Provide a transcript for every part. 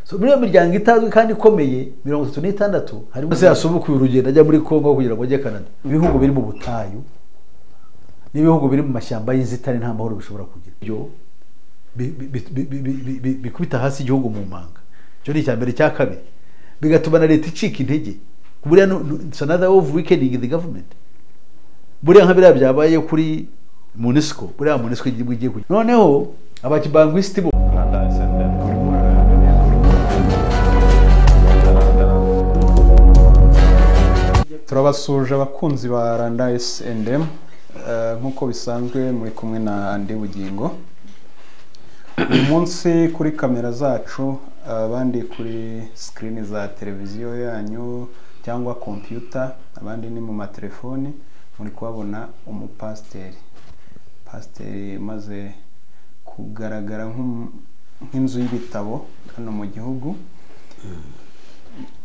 so muri iyo miryango itazwi kandi ikomeye 36 harimo se yasubukuye urugendo ajya muri Kongo kugira ngo ajye Canada. Ibihugu biri mu butayu n'ibihugu biri mu mashyamba y'inzitane nta mahoro bishobora kugira. Byo bikubita hasi igihugu mu manga. Cyo ni cyambere cya kabiri. Bigatuma na leta icika intege. Buriya it's another of weakening in the government. Buriya nkabira byabaye kuri MONUSCO. Buriya MONUSCO igiye kugira. Noneho abakibangwiste bo turabasuje abakunzi ba Rwanda S&M nkuko bisanzwe muri kumwe na Andi Bugingo. Uyu munsi kuri kamera zacu abandi kuri screen za televiziyo yanyu cyangwa computer, abandi ni mu matelefoni, muri kubabona umupasiteri. Pasiteri maze kugaragara nk'inzu y'ibitabo hano mu gihugu.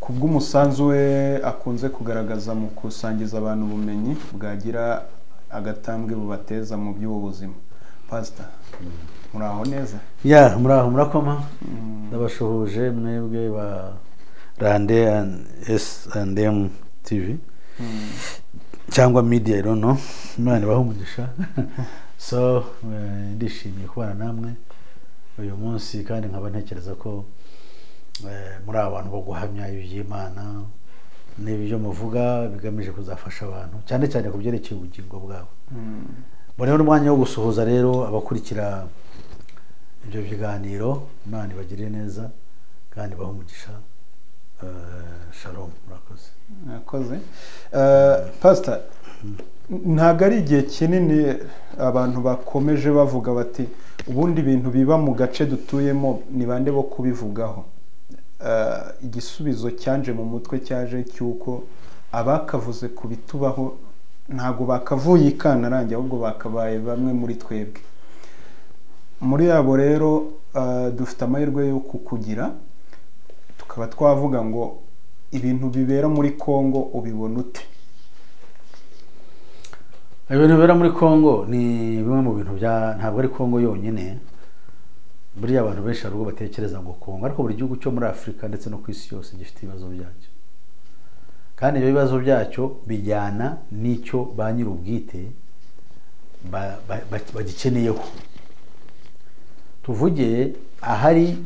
Kubw'umusanzu we akunze kugaragaza mu kusangiza abantu ubumenyi bwagira agatambwe bubateza mu by'ubuzima. Pastor, muraho neza? Ya, muraho murakoma. Ndabashuhuje mwebwe ba Rwanda S&M TV. Cyangwa media, I don't know. Imana bahumugisha. So, ndishimiye kubana namwe uyu munsi kandi nkaba ntekereza ko muri abantu bo guhamya iby'Imana n'ibyo muvuga bigamije kuzafasha abantu cyane cyane ku byerekeye ubugingo bwabo. Bone n'umwanya wo gusuhuza rero abakurikira ibyo biganiro. Imana ibagirire neza kandi bahumugisha. Shalom, murakoze. Murakoze. Pastor, ntago ari igihe kinini abantu bakomeje bavuga bati ubundi ibintu biba mu gace dutuyemo ni bande bo kubivugaho. Igisubizo cyanje mu mutwe cyaje cyuko abakavuze kubitubaho ntago bakavuye ikanarange ahubwo bakabaye bamwe muri twebwe. Muri abo rero dufite amahirwe yo kukugira, tukaba twavuga ngo ibintu bibera muri Kongo ubibona ute? Ibintu bibera muri Kongo ni bimwe mu bintu bya ntabwo ari Kongo yonyine. Buri abantu benshi arugo batekereza ngo Kongo, ariko buri gihugu cyo muri Afrika ndetse no ku isi yose gifite ibibazo byacyo. Kandi ibyo bibazo byacyo bijyana n'icyo ba nyir'ubwite bagikeneyeho. Tuvuge ahari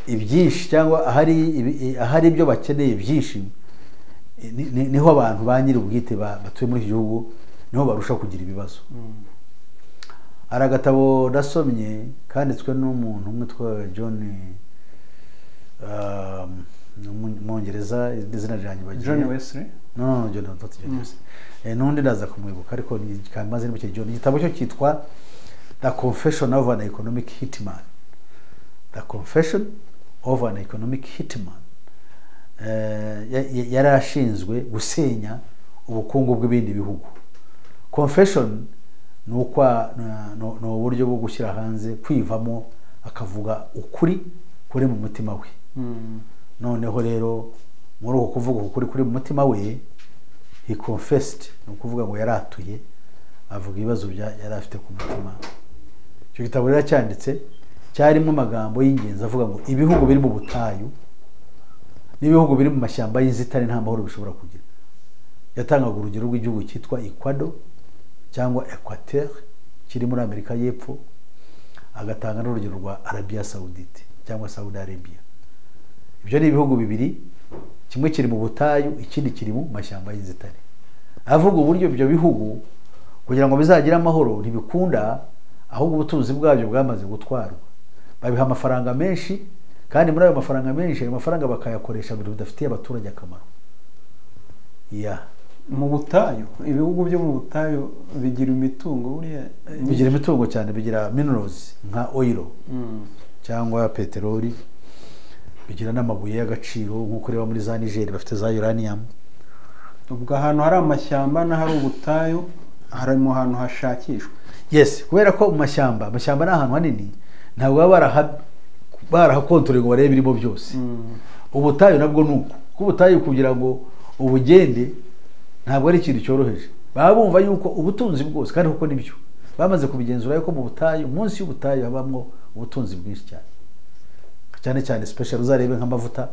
ibyinshi cyangwa ahari ibyo bakeneye byinshi, niho abantu ba nyir'ubwite batuye muri iki gihugu niho barusha kugira ibibazo. Ari agatabo nasomye kanditswe n'umuntu umwe twa John Mwongereza, izina ryanjye bagiye John Wesley. No, John Wesley. Nundi ndaza kumwibuka ariko kamaze n'ibyo John. Igitabo cyo cyitwa The Confession of an Economic Hitman. The Confession of an Economic Hitman. Yarashinzwe gusenya ubukungu bw'ibindi bihugu. Confession no uburyo bwo gushyira hanze, kwivamo akavuga ukuri kuri mu mutima we. Noneho rero muri uko kuvuga ukuri kuri mu mutima we, he confessed, no kuvuga ngo yaratuye, avuga ibibazo yari afite ku mutima. Icyo gitabo rero cyanditse cyarimo amagambo y'ingenzi avuga ngo ibihugu biri mu butayu n'ibihugu biri mu mashyamba y'inzitane nta mahoro bishobora kugira. Yatangaga urugero rw'igihugu cyitwa Ecuador cyangwa Equateur kiri muri Amerika y'Epfo, agatanga n'urugero rwa Arabia Saudite cyangwa Saudi Arabia. Ibyo ni ibihugu bibiri, kimwe kiri mu butayu, ikindi kiri mu mashyamba y'inzitane. Avuga uburyo ibyo bihugu kugira ngo bizagira amahoro ntibikunda, ahubwo ubutunzi bwabyo bwamaze gutwarwa. Babiha amafaranga menshi, kandi muri ayo mafaranga menshi, ayo mafaranga bakayakoresha ibintu bidafitiye abaturage akamaro. Mu butayu, ibihugu byo mu butayu bigira imitungo, buriya bigira imitungo cyane, bigira minerals nka oil cyangwa peteroli, bigira n'amabuye y'agaciro nk'uko reba muri za Niger bafite za uranium. Ubwo ahantu hari amashyamba na hari ubutayu hari mu hantu hashakishwa. Yes, kubera ko mu mashyamba ni ahantu hanini, ntabwo barahakontorera ngo barebe birimo byose. Ubutayu nabwo nuko kubutayu kugira ngo ubugende ntabwo ari ikintu cyoroheje. Baba bumva yuko ubutunzi bwose, kandi kuko nibyo bamaze kubigenzura yuko mu butayu, munsi y'ubutayu habamwo ubutunzi bwinshi cyane. cyane cyane special uzarebe nk'amavuta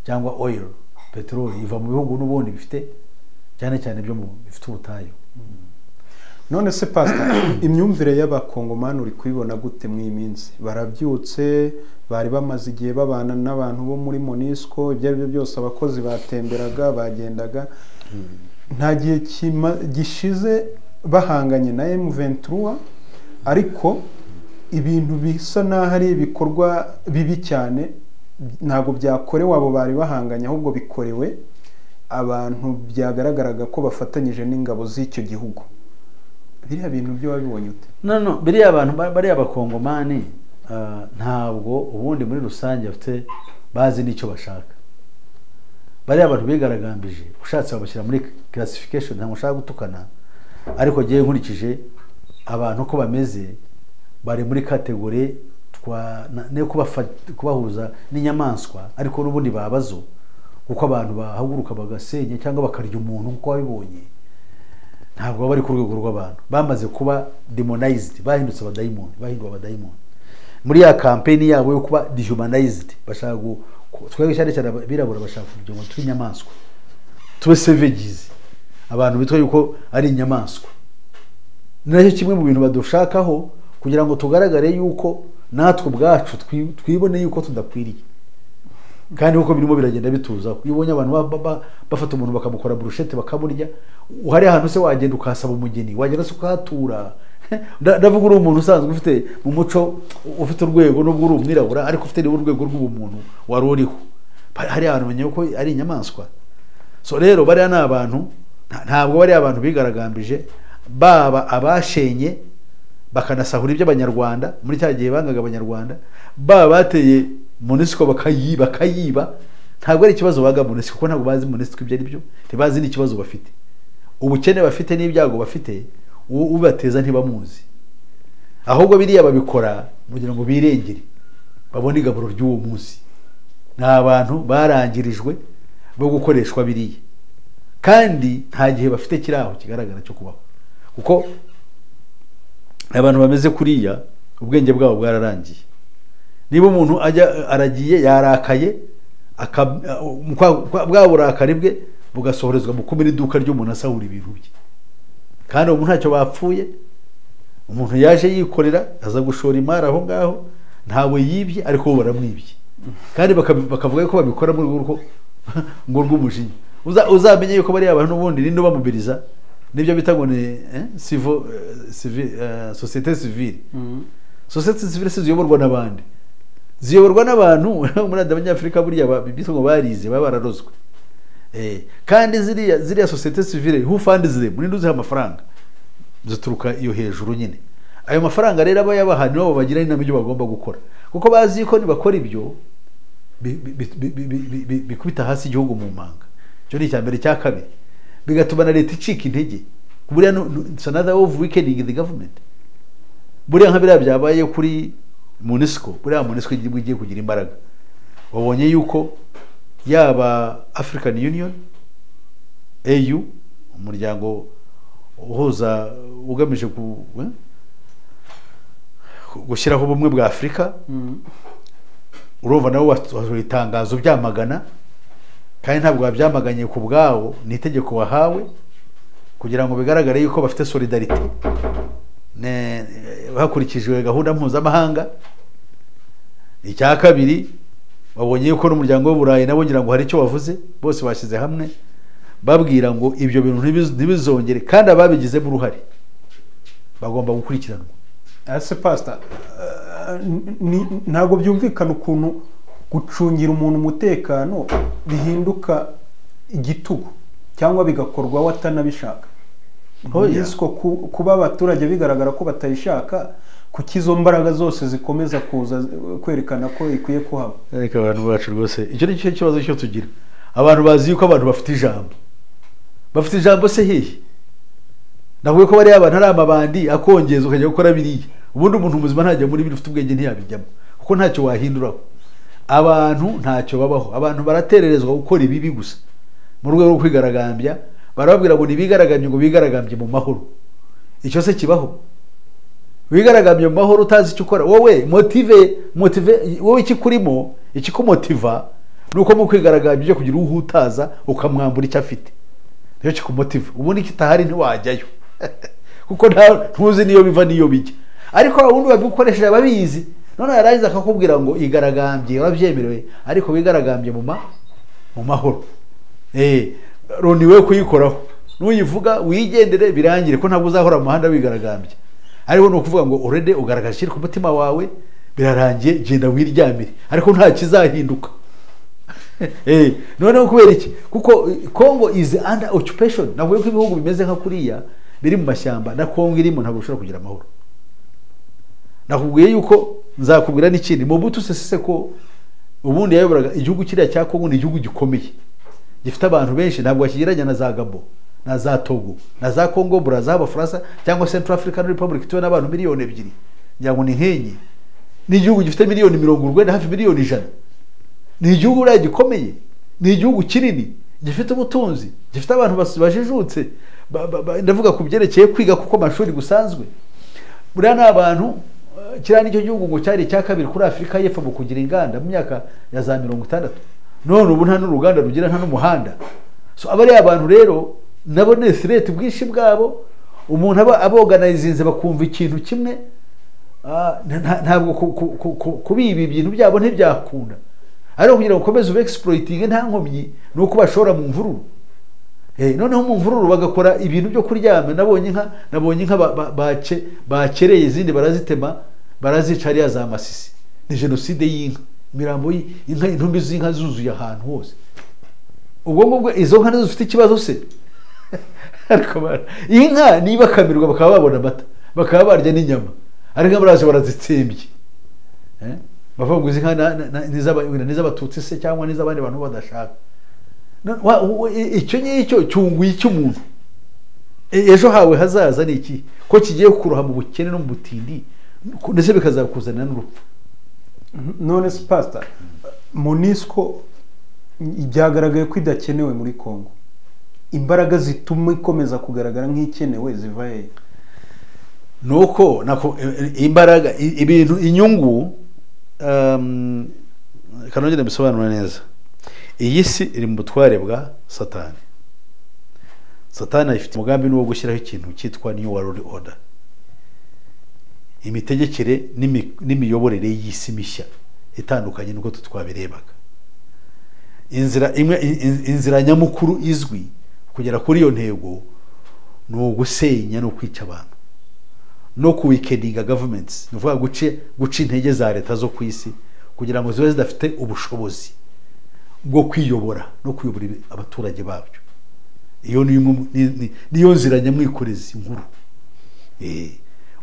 cyangwa oil peteroli iva mu bihugu n'ubundi bifite cyane cyane byo mu bifite ubutayu. None se pastor, imyumvire y'abakongomani uri kwibona gute mu iminsi? Barabyutse, bari bamaze igihe babana n'abantu bo muri MONUSCO, ibyo ari byo byose abakozi batemberaga bagendaga, nta gihe gishize bahanganye na M23, ariko ibintu bisa naho ari ibikorwa bibi cyane, ntabwo byakorewe abo bari bahanganye, ahubwo bikorewe abantu byagaragaraga ko bafatanyije n'ingabo z'icyo gihugu. Biriya bintu byo wabibonye ute? No, biriya abantu bari abakongomani ntabwo ubundi muri rusange bafite bazi n'icyo bashaka. Bari abantu bigaragambije, ushatse babashyira muri classification, ntabwo ushaka gutukana, ariko giye nkurikije abantu ko bameze bari muri kategori ne kubahuza n'inyamaswa, ariko n'ubundi babazo kuko abantu bahaguruka bagasenya cyangwa bakarya umuntu uko wabibonye. Ntabwo bari ku rwego rw'abantu, bamaze kuba demonized, bahindutse abadayimoni, bahinduwe abadayimoni muri ya campaign yabo yo kuba dehumanized. Bashaka twebwe cyane cyane birabura, bashaka kugira ngo turi inyamaswa, tube savages, abantu bitwa yuko ari inyamaswa. Nacyo kimwe mu bintu badushakaho kugira ngo tugaragare yuko natwe ubwacu twibone yuko tudakwiriye, kandi uko birimo biragenda bituzaho. Iyo ubonye abantu bafata umuntu bakamukora brushette bakamurya, uhari ahantu se wagenda ukasaba umugeni, wagenda se ukahatura. Ndavuga uri umuntu usanzwe ufite mu muco, ufite urwego nubwo uri umwirabura, ariko ufite urwego rw'ubumuntu wari uriho. Hari abantu bamenye ko ari inyamaswa. So rero bariya ni abantu, ntabwo bari abantu bigaragambije, baba abashenye bakanasahura iby'abanyarwanda muri cya gihe bangaga abanyarwanda, baba bateye MONUSCO bakayiba, ntabwo ari ikibazo baga MONUSCO, kuko ntabwo bazi MONUSCO ibyo ari byo, ntibazi n'ikibazo bafite, ubukene bafite n'ibyago bafite, ubateza ntibamuzi. Ahubwo biriya babikora kugira ngo birengere, babone igaburo ry'uwo munsi. Ni abantu barangirijwe bo gukoreshwa biriya, kandi nta gihe bafite kiraho kigaragara cyo kubaho, kuko abantu bameze kuriya ubwenge bwabo bwararangiye. Niba umuntu aragiye yarakaye, bwa burakari bwe bugasohorezwa mu kumira iduka ry'umuntu asahura ibintu bye, kandi umuntu ntacyo bapfuye. Umuntu yaje yikorera aza gushora imari aho ngaho, ntawe yibye, ariko bo baramwibye, kandi bakavuga ko babikora muri urwo ngo rw'umujinya. Uzamenye yuko bari abantu n'ubundi nindo bamubiriza, nibyo bita ngo ni société civile. Société civile ziyoborwa n'abandi, ziyoborwa n'abantu muri Abanyafrika buriya biswe ngo barize, baba bararozwe. Kandi ziriya société civile who funds them, nindo ziha amafaranga, zituruka iyo hejuru nyine. Ayo mafaranga rero aba yabaha nibo bagira inama ibyo bagomba gukora, kuko bazi ko nibakora ibyo bikubita hasi igihugu mu manga. Cyo ni icyambere. Cya kabiri, bigatuma na leta icika intege. Buriya it's another of weakening the government. Buriya nka biriya byabaye kuri MONUSCO, buriya MONUSCO igiye kugira imbaraga. Wabonye yuko yaba African Union, AU, umuryango uhuza ugamije gushyiraho ubumwe bwa Afurika, urumva nabo wasohoye itangazo byamagana, kandi ntabwo babyamaganye ku bwawo, ni itegeko wahawe kugira ngo bigaragare yuko bafite solidarite hakurikijwe gahunda mpuzamahanga. Icya kabiri, babonye yuko n'umuryango w'Uburayi nabo ngira ngo hari icyo wavuze, bose bashyize hamwe babwira ngo ibyo bintu ntibizongere, kandi ababigizemo uruhare bagomba gukurikiranwa. Ase pastor, ntabwo byumvikana ukuntu gucungira umuntu umutekano bihinduka igitugu cyangwa bigakorwa watanabishaka. Yesko kuba abaturage bigaragara ko batayishaka, kuki izo mbaraga zose zikomeza kuza kwerekana ko ikwiye kuhaba. Reka abantu bacu rwose, icyo ni cyo kibazo cyo tugira. Abantu bazi yuko abantu bafite ijambo, bafite ijambo se hehe? Navuye ko bari abantu ari amabandi akongeza ukajya gukora biriya. Ubundi umuntu muzima ntajya muri biri ufite ubwenge ntiyabijyamo, kuko ntacyo wahinduraho. Abantu ntacyo babaho, abantu baratererezwa gukora ibibi gusa mu rwego rwo kwigaragambya. Barababwira ngo nibigaragambye, ngo bigaragambye mu mahoro. Icyo se kibaho? wigaragambye mu mahoro utazi icyo ukora wowe motive wowe ikikurimo ikikumotiva nuko mu kwigaragambya byo kugira uhutaza ukamwambura icyo afite niyo kikumotiva ubundi kitahari ntiwajyayo kuko ntuzi niyo biva niyo bijya ariko ubundi babikoresheje ababizi none yaragize akakubwira ngo igaragambye urabyemerewe ariko wigaragambye mu mahoro roni we kuyikoraho nuyivuga wigendere birangire ko ntabwo uzahora mu muhanda wigaragambye ariko ni ukuvuga ngo urede ugaragaje ikiri ku mutima wawe birarangiye genda wiryamire ariko nta kizahinduka noneho kubera iki kuko Congo is under occupation nabwo ko ibihugu bimeze nka kuriya biri mu mashyamba na Congo irimo ntabwo ushobora kugira amahoro nakubwiye yuko nzakubwira n'ikindi Mobutu Sese Seko ubundi yayoboraga igihugu kiriya cya Congo ni igihugu gikomeye gifite abantu benshi ntabwo bakigeranya na za Gabon na za Togo na za Congo Brazza Abafaransa cyangwa Central African Republic tuwe n'abantu miliyoni 2 ngira ngo ni nkenye ni igihugu gifite miliyoni 40 hafi miliyoni 100 ni igihugu ura gikomeye ni igihugu kinini gifite ubutunzi gifite abantu bajijutse ndavuga ku byerekeye kwiga kuko amashuri gusanzwe buriya n'abantu kiriya nicyo gihugu ngo cyari cya kabiri kuri Afurika y'Epfo mu kugira inganda mu myaka ya za 60 none ubu nta n'uruganda rugira nta n'umuhanda so abari abantu rero nabo ne threat bwinshi bwabo umuntu aboganizinze bakumva ikintu kimwe ntabwo kubibi ibintu byabo ntibyakunda ariko kugira ngo ukomeze ube exploiting nta nkomyi nuko bashora mu mvururu noneho mu mvururu bagakora ibintu byo kuryama nabonye inka bakereye izindi barazitema barazica ariya za Masisi ni genocide y'inka mirambo y'inka intumbi z'inka zuzuye ahantu hose ubwo ngubwo izo nka nizo zifite ikibazo se ariko inka niba kamirwa bakaba babona amata bakaba barya n'inyama ariko baraje barazitsembye bavuga ngo izi nka n'iz'abatutsi se cyangwa n'iz'abandi bantu badashaka icyo ngicyo cyunguye icy'umuntu ejo hawe hazaza ni iki ko kigiye kukuroha mu bukene no mu butindi ndetse bikazakuzanira n'urupfu none se pastor MONUSCO byagaragaye ko idakenewe muri Congo imbaraga zituma ikomeza kugaragara nk'ikenewe ziva he nuko imbaraga ibintu inyungu kanongera bisobanura neza iyi si iri mu butware bwa Satani ifite umugambi wo gushyiraho ikintu cyitwa New World Order imitegekere n'imiyoborere y'isi mishya itandukanye nuko twabirebaga inzira nyamukuru izwi kugera kuri iyo ntego ni ugusenya no kwica abantu no kuwikeninga governments ni ukuvuga guca intege za leta zo ku isi kugira ngo zibe zidafite ubushobozi bwo kwiyobora no kuyobora abaturage babyo iyo niyo nzira nyamwikorezi nkuru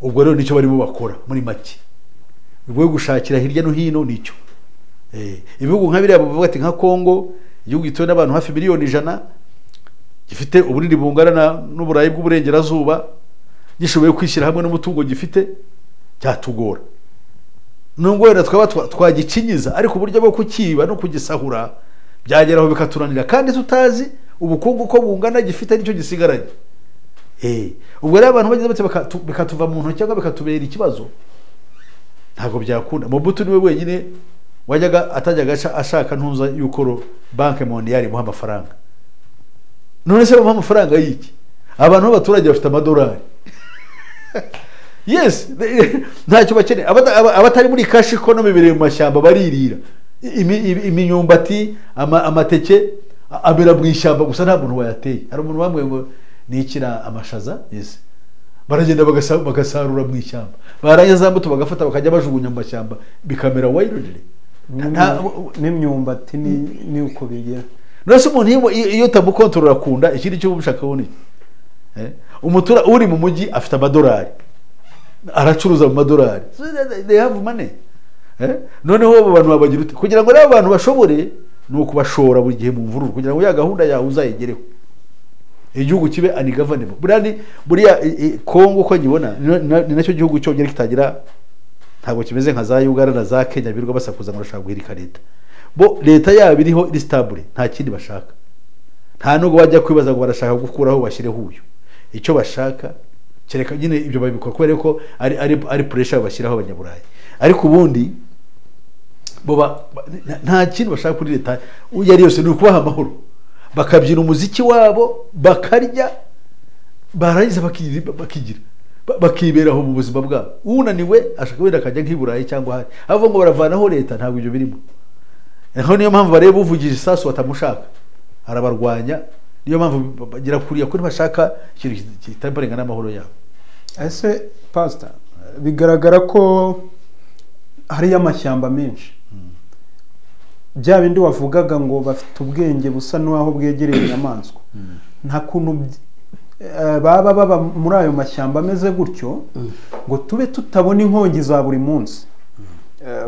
ubwo rero nicyo barimo bakora muri make ubwo gushakira hirya no hino nicyo ibihugu nka biriya bavuga ati nka Congo igihugu gituwe n'abantu hafi miliyoni 100 gifite ubunini bungana n'uburayi bw'uburengerazuba gishoboye kwishyira hamwe n'umutungo gifite cyatugora nubwo rero twagicinyiza ariko uburyo bwo kukiba no kugisahura byageraho bikaturanira kandi tutazi ubukungu ko bungana gifite nicyo gisigaranye ubwo rero abantu bagize bate bikatuva mu ntoki cyangwa bikatubera ikibazo ntabwo byakunda Mobutu niwe wenyine wajyaga atajyaga ashaka ntuza yuko banke mondiale imuha amafaranga none se bamuha amafaranga y'iki abantu b'abaturage bafite amadolari yes ntacyo bakeneye abatari muri cash economy biri mu mashyamba baririra iminyumbati amateke amera mu ishyamba gusa nta muntu wayateye hari umuntu bamwe ngo nikira amashaza yes baragenda bagasarura mu ishyamba baranya za mbuto bagafata bakajya bajugunya mu mashyamba bikamera wildly n'imyumbati ni uko bigera nose umuntu iyo tamukontorora kunda ikindi cyo ubushaka ubone umutura uri mu mujyi afite amadolari aracuruza mu madolari they have money noneho abo bantu babagira ute kugira ngo rero abantu bashobore nuko bashora buri gihe mu mvururu kugira ngo ya gahunda yawe uzayigereho igihugu kibe ungovernable buriya Congo ko nyibona ni nacyo gihugu cyongera kitagira ntabwo kimeze nka za Uganda na za Kenya birirwa basakuza ngo bashaka guhirika leta bo leta yabo iriho iri stable nta kindi bashaka nta nubwo bajya kwibaza ngo barashaka gukuraho bashyireho uyu icyo bashaka kereka nyine ibyo babikora kubera ko ari pressure bashyiraho abanyaburayi, ariko ubundi nta kintu bashaka kuri leta iyo ari yose, ni ukubaha amahoro, bakabyina umuziki wabo, bakarya, barangiza bakigira bakiberaho mu buzima bwabo. Unaniwe ashaka wenda akajya nk'iburayi cyangwa ahari, avuga ngo baravanaho leta, ntabwo ibyo birimo. Niyo mpamvu bareba uvugije isasu batamushaka, arabarwanya. Niyo mpamvu bagira kuriya ko bashaka ikintu kitabarenga n'amahoro yabo. Ese pastor, bigaragara ko hari amashyamba menshi, bya bindi wavugaga ngo bafite ubwenge busa n'aho bwegereye inyamaswa, nta kuntu baba muri ayo mashyamba ameze gutyo ngo tube tutabona inkongi za buri munsi,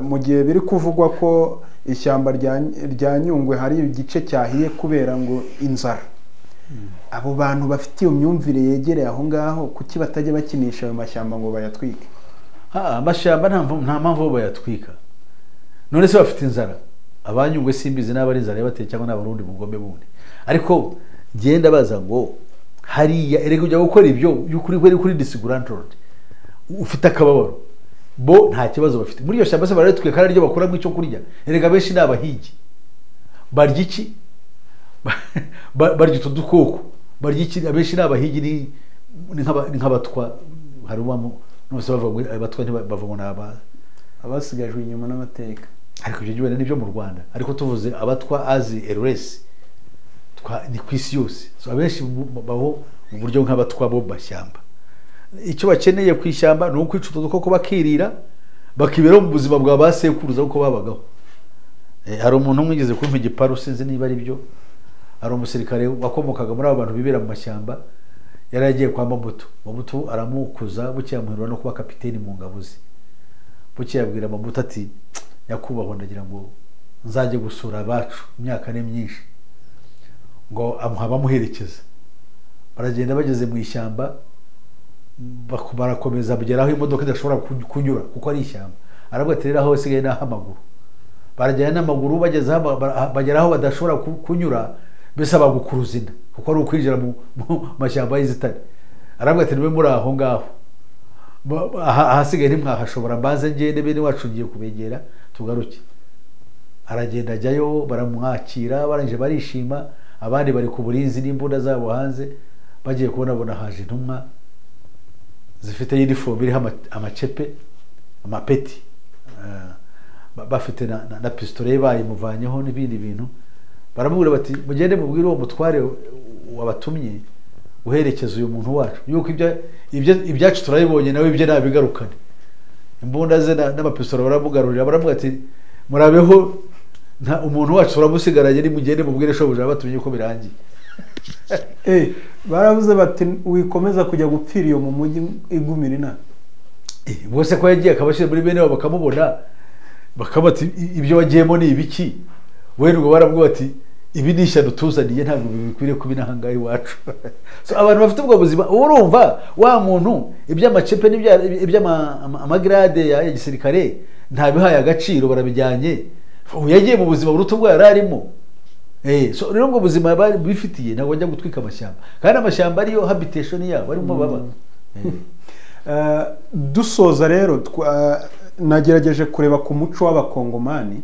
mu gihe biri kuvugwa ko ishyamba rya Nyungwe hari igice cyahiye kubera ngo inzara. Abo bantu bafite iyo myumvire yegereye aho ngaho, kuki batajya bakinisha ayo mashyamba ngo bayatwike? Amashyamba nta mpamvu bayatwika, none se bafite inzara? Abanyungwe simbizi n'abari inzara yabateye cyangwa n'abarundi bugombe bundi, ariko genda baza ngo hariya erega ujya gukora ibyo y'ukuri kuri Disgrant Road ufite akababaro, bo nta kibazo bafite muri iyo shyamba se baratwika, kandi ryo bakora mu icyo kurya. Erega benshi n'abahigi barya iki? Barya utudukoko, barya iki? Abenshi n'abahigi ni nk'abatwa, hari ubamo nose bavuga abatwa ntibavuga n'aba abasigajwe inyuma n'amateka, ariko ibyo gihe nibyo mu Rwanda, ariko tuvuze abatwa azi eresi ni ku isi yose. So abenshi baho mu buryo nk'abatwa bo mashyamba. Icyo bakeneye ku ishyamba ni ukwica udukoko bakirira, bakibera mu buzima bwa basekuruza uko babagaho. Hari umuntu umwigeze kumpa igiparu, sinzi niba ari byo, hari umusirikare wakomokaga muri abo bantu bibera mu mashyamba, yari yagiye kwa Mobutu aramukuza, buke yamuhirwa no kuba kapiteni mu ngabo ze. Buke yabwira Mobutu ati nyakubahwa, ndagira ngo nzajye gusura abacu, imyaka ni myinshi, ngo amuherekeza. Baragenda bageze mu ishyamba, barakomeza bageraho imodoka idashobora kunyura kuko ari ishyamba. Aravuga ati rero aho sigaye naho amaguru. Baragenda n'amaguru, bageraho badashobora kunyura, mbese bagukuruza inda kuko ari ukwinjira mu mashyamba y'inzitane. Aravuga ati niwe muri aho ngaho, ahasigaye ntimwahashobora, mbanze ngende bene wacu ngiye kubegera tugaruke. Aragenda ajyayo, baramwakira, barangije barishima, abandi bari ku burinzi n'imbunda zabo hanze. Bagiye kubona haje intumwa zifite uniform iriho amacepe, amapeti, bafite na pistolet bayimuvanyeho n'ibindi bintu. Baramubwira bati mugende mubwire uwo mutware wabatumye uherekeza uyu muntu wacu yuko ibyacu turabibonye, nawe ibyo nabigarukane. Imbunda ze n'amapistolet baramugarurira, baramuga ati murabeho, umuntu wacu turamusigaranye, nimugende mubwire shobuja batumye ko birangiye. Baravuze bati wikomeza kujya gupfira iyo mu mujyi igumira ina. Bose ko yagiye akabashije muri bene wabo bakamubona, bakabati ibyo wagiyemo ni ibiki? We ngo barabwo bati ibi ni ishyano tuzaniye, ntabwo bikwiriye kubinahangaye iwacu. So abantu bafite ubwo buzima, urumva wa muntu iby'amacepe n'iby'amagrade ya gisirikare ntabihaye agaciro, barabijyanye. Yagiye mu buzima buruta ubwo yari arimo. So rero ubwo buzima bifitiye ntabwo bajya gutwika amashyamba, kandi amashyamba ariyo habitation yabo, arimo baba. Dusoza rero nagerageje kureba ku muco w'abakongomani,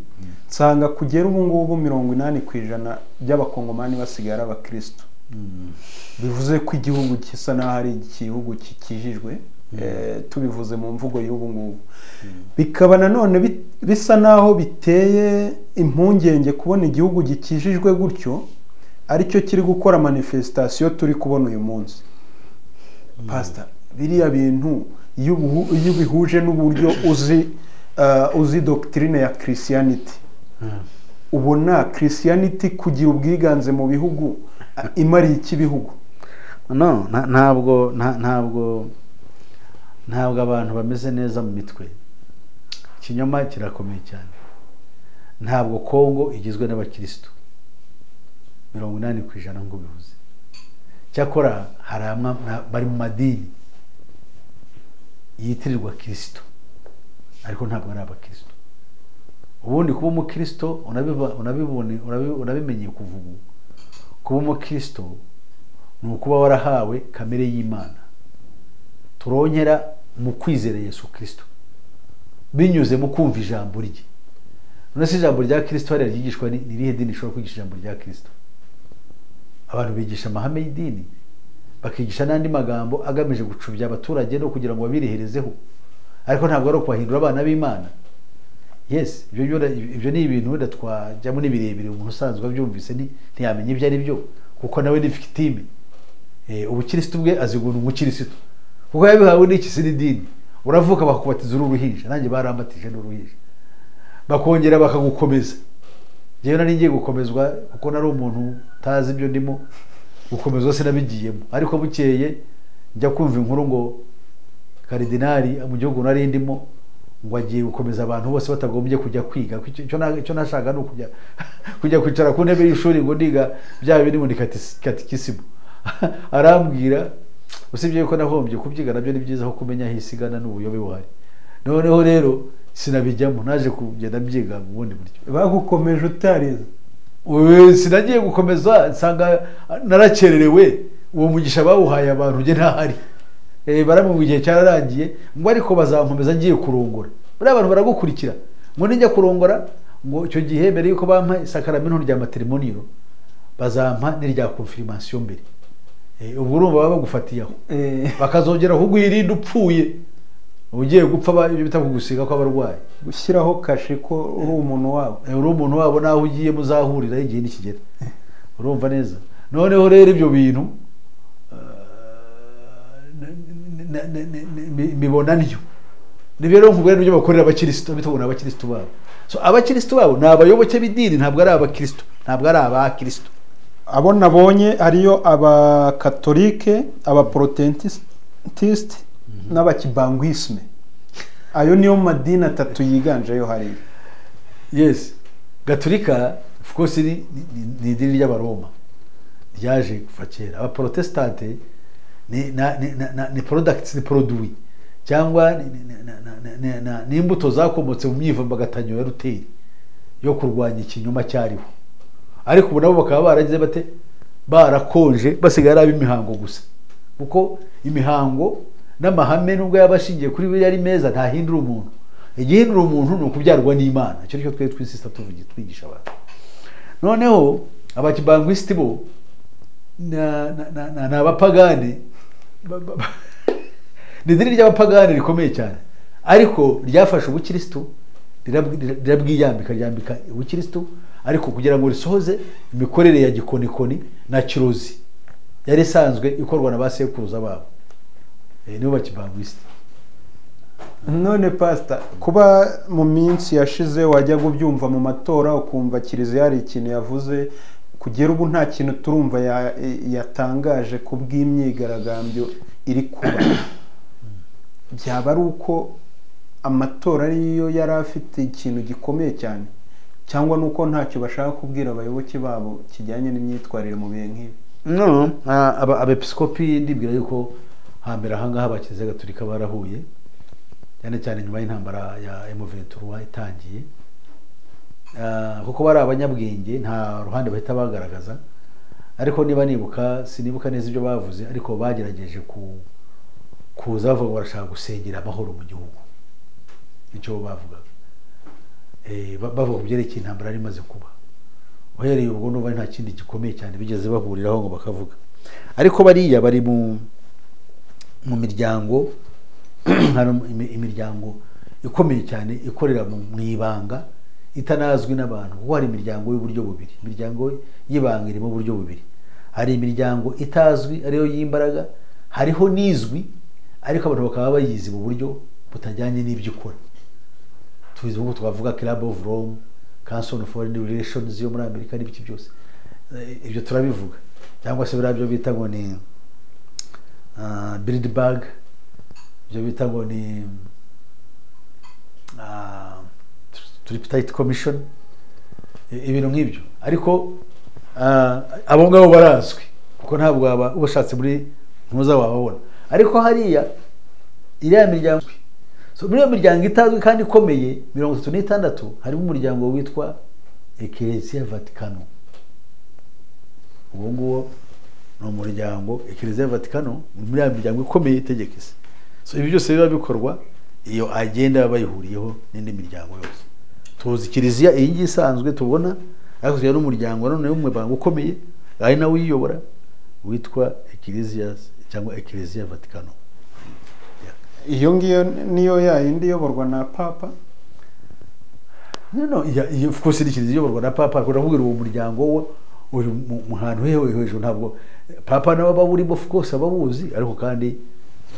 nsanga kugera ubu ngubu 80% by'abakongomani basigara abakristo. Bivuze ko igihugu kisa naho ari igihugu kikijijwe, tubivuze mu mvugo y'ubu ngubu. Bikaba nanone bisa naho biteye impungenge kubona igihugu gikijijwe gutyo aricyo kiri gukora manifestation turi kubona uyu munsi. Pastor, biriya bintu iyo bihuje n'uburyo uzi doctrine ya Christianity, ubona Christianity kugira ubwiganze mu bihugu imari iki bihugu? No, ntabwo abantu bameze neza mu mitwe. Ikinyoma kirakomeye cyane. Ntabwo Kongo igizwe n'abakristo 80% ngo bivuze. Cyakora hari bari mu madini yitirirwa Kristo, ariko ntabwo ari abakristo. Ubundi kuba umukristo unabimenye kuvuga. Kuba umukristo ni ukuba warahawe kamere y'Imana, turonkera mu kwizera Yesu Kristo binyuze mu kumva ijambo rye. None se ijambo rya Kristo hariya ryigishwa ni irihe dini rishobora kwigisha ijambo rya Kristo? Abantu bigisha amahame y'idini, bakigisha n'andi magambo agamije gucubya abaturage no kugira ngo babiriherezeho, ariko ntabwo ari ukubahindura abana b'Imana. Yes, ibyo ni ibintu wenda twajyamo n'ibirebire, umuntu usanzwe abyumvise ntiyamenye ibyo ari byo, kuko nawe ni victime. Ubukristo bwe aziguna umukristo, kuko yabihawe n'iki se n'idini. Uravuka bakubatiza uruhinja, nanjye barambatije n'uruhinja, bakongera bakagukomeza. Jewe nari ngiye gukomezwa kuko nari umuntu tazi ibyo ndimo, gukomezwa sinabigiyemo. Ariko bukeye njya kumva inkuru ngo karidinali mu gihugu nari ndimo ngo agiye gukomeza abantu bose batagombye kujya kwiga. Icyo nashaka no kujya kwicara ku ntebe y'ishuri ngo ndiga bya bindi muri katikisimu. Arambwira usibye ko nahombye kubyiga nabyo ni byiza ko kumenya hisigana n'ubuyobe buhari. Noneho rero sinabijyamo, naje kugenda byiga mu bundi buryo. Bagukomeje utarize? Sinagiye gukomeza, nsanga narakererewe. Uwo mugisha bawuhaye abantu nge ntahari. Baramwe gihe cyararangiye ngo ariko bazankomeza ngiye kurongora. Bari abantu baragukurikira ngo ninjya kurongora, ngo icyo gihe mbere yuko bampa sacrament rya matrimonial bazampa n'irya confirmation mbere. Ubwo urumva baba bagufatiyeho, bakazongera kuguhirinda upfuye, ugiye gupfa ibyo bita kugusiga ko abarwayi, gushyiraho kashe ko uri umuntu wabo. Uri umuntu wabo naho ugiye muzahurira igihe nikigera. Urumva neza? Noneho rero ibyo bintu mibona niyo rero nkubwira n'ibyo bakorera abakristo, bitubona abakristo babo. So abakristo babo ni abayoboke b'idini, ntabwo ari abakristo, ntabwo ari abakristo. Abo nabonye ariyo abakatolike, abaprotestiste n'abakibangwisme. Ayo niyo madini atatu yiganje yo hariya. Yes, Gatolika of course ni idini ry'abaroma ryaje kuva kera. Abaprotestante ni products, ni produit cyangwa ni imbuto zakomotse mu myivambagatanyo ya Luteri yo kurwanya ikinyoma cyariho. Ariko ubu nabo bakaba baragize bate, barakonje, basigara ab'imihango gusa, kuko imihango n'amahame nubwo yabashingiye kuri biri ari meza ntahindura umuntu. Igihindura umuntu ni ukubyarwa n'Imana. Icyo cyo twe twisista tuvuge twigisha abantu. Noneho abakibangwisti bo na abapagani, ni idini ry'abapagani rikomeye cyane, ariko ryafashe ubukristo rirabwiyambika, ryambika ubukristo, ariko kugira ngo risohoze imikorere ya gikonikoni na kirozi yari isanzwe ikorwa na basekuruza babo. Nibo bakibangwisti. None pastor, kuba mu minsi yashize wajya gubyumva mu matora ukumva kiliziya hari ikintu yavuze, kugera ubu nta kintu turumva yatangaje ku bw'imyigaragambyo iri kuba, byaba ari uko amatora ariyo yari afite ikintu gikomeye cyane, cyangwa nuko ntacyo bashaka kubwira abayoboke babo kijyanye n'imyitwarire mu bihe nk'ibi? No, abepiskopi ndibwira yuko hambere ahangaha abakize Gatolika barahuye, cyane cyane nyuma y'intambara ya M23 itangiye, kuko bari abanyabwenge, nta ruhande bahita bagaragaza. Ariko niba nibuka, sinibuka neza ibyo bavuze, ariko bagerageje kuza bavuga barashaka gusengera amahoro mu gihugu. Nicyo bavuga. Bavuga kubyerekeye intambara ari maze kuba. Uhereye ubwo n'uba nta kindi gikomeye cyane bigeze bahuriraho ngo bakavuga. Ariko bariya bari mu miryango, imiryango ikomeye cyane ikorera mu ibanga, itanazwi n'abantu. Kuko hari imiryango y'uburyo bubiri, imiryango y'ibanga iri mu buryo bubiri. Hari imiryango itazwi ariyo y'imbaraga, hariho n'izwi ariko abantu bakaba bayizi mu buryo butajyanye n'ibyo ikora. Tuzi ubu twavuga Club of Rome, Council on Foreign Relations yo muri Amerika n'ibiki byose. Ibyo turabivuga. Cyangwa se birabyo bita ngo ni Bilderberg, ibyo bita ngo ni Tripartite Commission, ibintu nk'ibyo. Ariko abo ngabo barazwi kuko ntabwo waba ubashatse muri ntuza wababona. Ariko hariya iriya miryango, so muri iyo miryango itazwi kandi ikomeye 36 harimo umuryango witwa Ecclesia Vaticano. Uwo nguwo ni umuryango Ecclesia Vaticano, muri iyo miryango ikomeye itegeka isi. so ibi byose biba bikorwa iyo agenda baba bayihuriyeho n'indi miryango yose. Tuzi kiliziya iyi ngiyi isanzwe tubona, ariko tugira n'umuryango none w'umwe ukomeye ari nawe uyiyobora witwa Ecclesia cyangwa Ecclesia Vaticano. Iyo ngiyo niyo yindi iyoborwa na papa? No, of course ni kiliziya iyoborwa na papa, ariko ndavugira uwo muryango wo uri mu hantu hejuru, ntabwo papa nawe aba burimo of course ababuzi, ariko kandi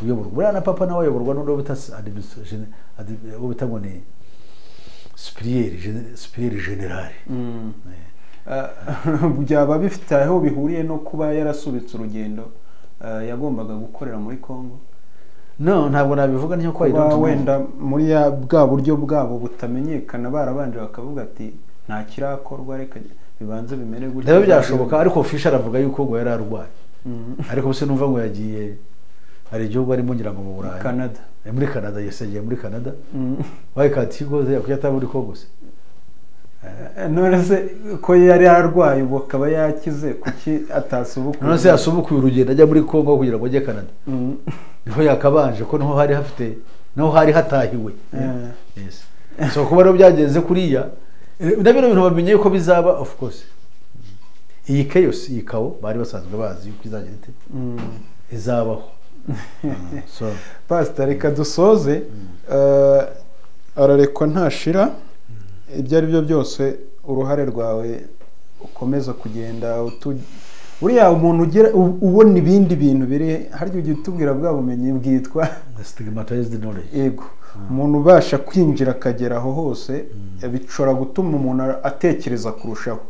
uyoborwa buriya na papa nawe ayoborwa n'uwo bita administration, uwo bita ngo ni superieur general. Byaba bifite aho bihuriye no kuba yarasubitse urugendo yagombaga gukorera muri Kongo? No, ntabwo nabivuga nicyo kwa wenda muri bwa buryo bwabo butamenyekana barabanje bakavuga ati nta kirakorwa, reka bibanze bimere gutya. Ndabyo byashoboka, ariko Fisher avuga yuko ngo yari arwaye. Ariko bose numva ngo yagiye hari igihugu arimo ngira ngo mu Burayi, Canada. Muri Canada, yagiye muri Canada. Why can't he go there? Kuyata muri Kongo se? None se ko yari arwaye ubu akaba yakize, kuki atasubukuye? None se yasubukuye urugendo ajya muri Kongo kugira ngo ajye Canada? Niho yakabanje ko niho hari hafite, niho hari hatahiwe. Yes. So kuba rero byagenze kuriya, ndabino bintu bamenye ko bizaba of course. Iyi chaos, iyi kao bari basanzwe bazi yuko izagira ite izabaho. So Pastor, reka dusoze. Ararekwa ntashira. Ibyo ari byo byose uruhare rwawe ukomeza kugenda buriya umuntu ugira ubona ibindi bintu biri haryo ugiye tubwira bwa bumenyi bwitwa stigmatized knowledge. Yego. Umuntu ubasha kwinjira akagera aho hose bicora gutuma umuntu atekereza kurushaho,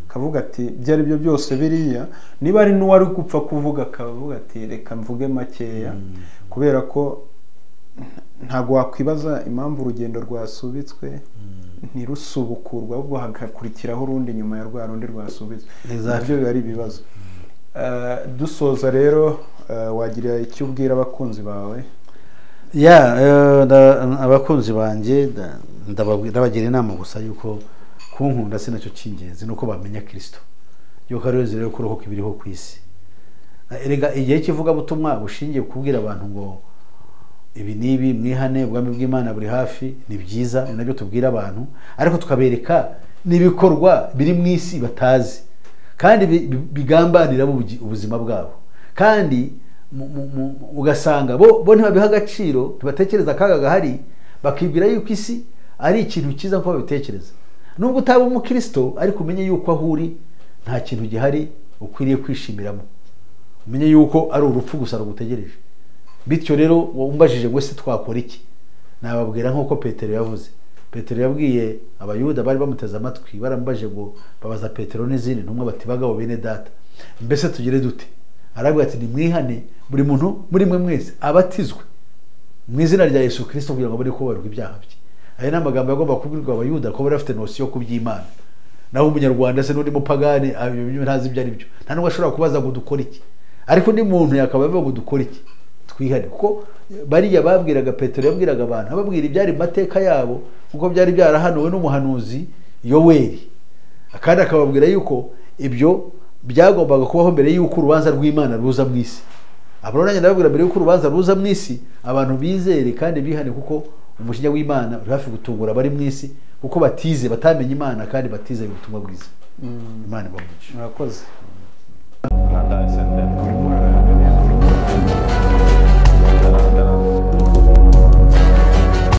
kavuga ati ibyo ari byo byose biriya, niba ari n'uwari gupfa kuvuga akavuga ati reka mvuge makeya, kubera ko ntago wakwibaza impamvu urugendo rwasubitswe ntirusubukurwa, ahubwo hagakurikiraho urundi nyuma ya rwa rundi rwasubitswe. Nabyo biba ari ibibazo. Dusoza rero, wagira icyo ubwira abakunzi bawe? Abakunzi banjye ndabagira inama gusa yuko kunkunda si nacyo cy'ingenzi, nuko bamenya Kristo, yuko ari we nzira yo kurohoka ibiriho ku isi. Erega igihe cy'ivugabutumwa bushingiye kubwira abantu ngo ibi nibi mwihane, ubwami bw'Imana buri hafi, ni byiza, ni nabyo tubwira abantu, ariko tukabereka n'ibikorwa biri mu isi batazi kandi bigambanira ubuzima bwabo, kandi ugasanga bo ntibabiha agaciro, tubatekereza akaga gahari, bakibwira yuko isi ari ikintu cyiza nko babitekereza. Nubwo utaba umukristo, ariko umenye yuko aho uri nta kintu gihari ukwiriye kwishimiramo, umenye yuko ari urupfu gusa rugutegereje. Bityo rero umbajije ngo se twakora iki, nababwira nk'uko Petero yavuze. Petero yabwiye abayuda bari bamuteze amatwi, barambaje ngo babaza Petero n'izindi ntumwa bati bagabo bene data, mbese tugire dute? Arabwira ati nimwihane buri muntu muri mwe mwese abatizwe mu izina rya Yesu Kristo kugira ngo bari kubabarwa ibyaha bye. Aya ni amagambo yagomba kubwirwa abayuda ko bari bafite nosiyo ku by'Imana. Naho umunyarwanda se n'undi mupagani ntazi ibyo ari byo, nta nubwo ashobora kubaza ngo dukore iki, ariko ni muntu yakaba avuga ngo dukore iki, twihane. Kuko bariya babwiraga Petero, yabwiraga abantu ababwira ibyari mu mateka yabo, kuko byari byarahanuwe n'umuhanuzi Yoweli, kandi akababwira yuko ibyo byagombaga kubaho mbere yuko urubanza rw'Imana ruza mu isi. Abarona ndababwira mbere yuko urubanza ruza mu isi, abantu bizere kandi bihane, kuko umujinya w'Imana uri hafi gutungura abari mu isi, kuko batize, batamenye Imana kandi batizeye ubutumwa bwiza. Imana ibamugishe. Murakoze.